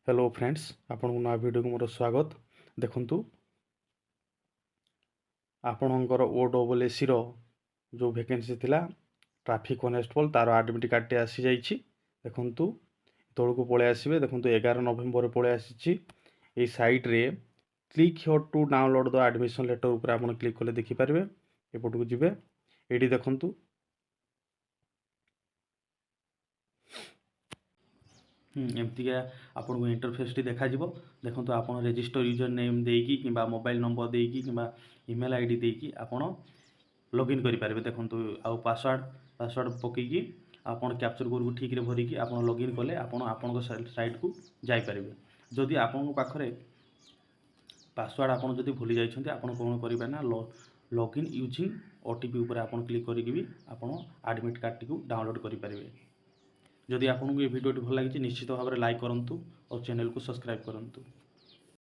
Hello friends आपन नया video को मोर स्वागत। देखंतु आपणकर OSSC रो जो वैकेंसी थिला ट्रैफिक कॉन्स्टेबल तार एडमिट कार्ड टे आसी जाइछि। देखंतु तळको पळे आसीबे। देखंतु 11 नवेम्बर पळे आसीछि। ए साइट रे click here to download the admission letter ऊपर आपन क्लिक करले देखि पारबे। एपटको जिबे एडी देखंतु एमतीका आपन को इंटरफेस टी देखा जिवो। देखंतु आपन रजिस्टर यूजर नेम देकी किबा मोबाइल नंबर देकी किबा ईमेल आईडी देकी आपन लॉगिन करि पारबे। देखंतु आ पासवर्ड पकेकी आपन कैप्चर कोड को ठीक रे भरिकी आपन लॉगिन कले आपन आपन को साइट को जाई पारबे। जदि आपन को पाखरे पासवर्ड आपन जदि भूली जाइछन्ते आपन कोन करिबे ना लॉगिन यूजिंग ओटीपी ऊपर आपन क्लिक करिकि भी आपन एडमिट कार्ड टी को डाउनलोड करि पारबे। जदि आपको ये वीडियो भल लगी निश्चित भाव में लाइक करूँ और चैनल को सब्सक्राइब करूँ।